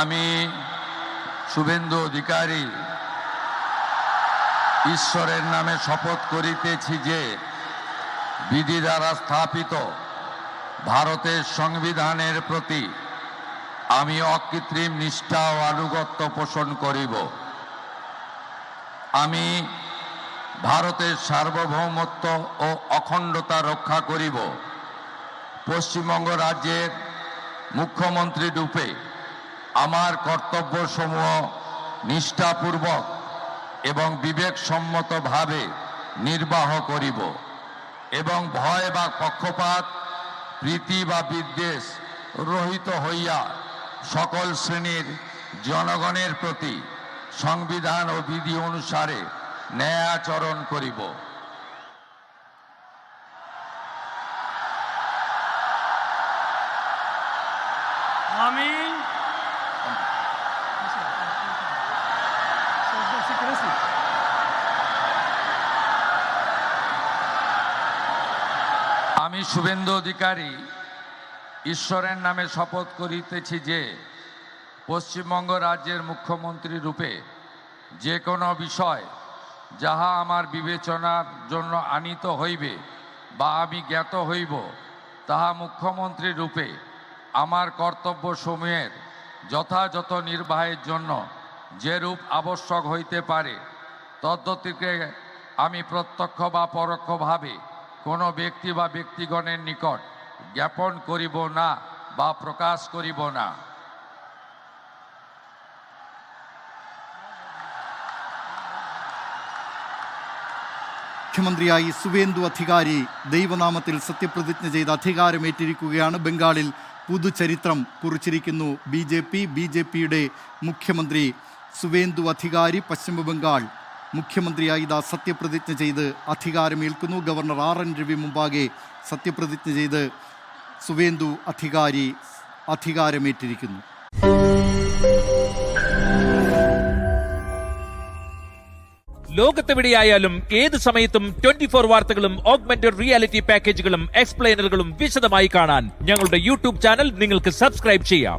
আমি শুভেন্দু অধিকারী ঈশ্বরের নামে শপথ করিতেছি যে বিধি দ্বারা স্থাপিত ভারতের সংবিধানের প্রতি আমি অকৃত্রিম নিষ্ঠা ও আনুগত্য পোষণ করিব। আমি ভারতের সার্বভৌমত্ব ও অখণ্ডতা রক্ষা করিব। পশ্চিমবঙ্গ রাজ্যের মুখ্যমন্ত্রী রূপে আমার কর্তব্যসমূহ নিষ্ঠাপূর্বক এবং বিবেকসম্মতভাবে নির্বাহ করিব এবং ভয় বা পক্ষপাত প্রীতি বা বিদ্বেষ রহিত হইয়া সকল শ্রেণীর জনগণের প্রতি সংবিধান ও বিধি অনুসারে ন্যায় আচরণ করিব। আমি শুভেন্দু অধিকারী ঈশ্বরের নামে শপথ করিতেছি যে পশ্চিমবঙ্গ রাজ্যের মুখ্যমন্ত্রী রূপে যে কোনো বিষয় যাহা আমার বিবেচনার জন্য আনীত হইবে বা আমি জ্ঞাত হইব, তাহা মুখ্যমন্ত্রী রূপে আমার কর্তব্যসমূহের যথাযথ নির্বাহের জন্য যেরূপ আবশ্যক হইতে পারে তদ্গতিকে আমি প্রত্যক্ষ বা পরোক্ষভাবে কোনো ব্যক্তি বা ব্যক্তিগণের নিকট জ্ঞাপন করিব না বা প্রকাশ করিব না। മുഖ്യമന്ത്രിയായി സുവേന്ദു അധികാരി ദൈവനാമത്തിൽ സത്യപ്രതിജ്ഞ ചെയ്ത് അധികാരമേറ്റിരിക്കുകയാണ്. ബംഗാളിൽ പുതുചരിത്രം കുറിച്ചിരിക്കുന്നു ബി ജെ പിയുടെ മുഖ്യമന്ത്രി സുവേന്ദു അധികാരി പശ്ചിമബംഗാൾ മുഖ്യമന്ത്രിയായി ഇതാ സത്യപ്രതിജ്ഞ ചെയ്ത് അധികാരമേൽക്കുന്നു. ഗവർണർ RN രവി മുമ്പാകെ സത്യപ്രതിജ്ഞ ചെയ്ത് സുവേന്ദു അധികാരി അധികാരമേറ്റിരിക്കുന്നു. ലോകത്തെവിടെയായാലും ഏത് സമയത്തും 24 വാർത്തകളും ഓഗ്മെന്റഡ് റിയാലിറ്റി പാക്കേജുകളും എക്സ്പ്ലെയിനറുകളും വിശദമായി കാണാൻ ഞങ്ങളുടെ യൂട്യൂബ് ചാനൽ നിങ്ങൾക്ക് സബ്സ്ക്രൈബ് ചെയ്യാം.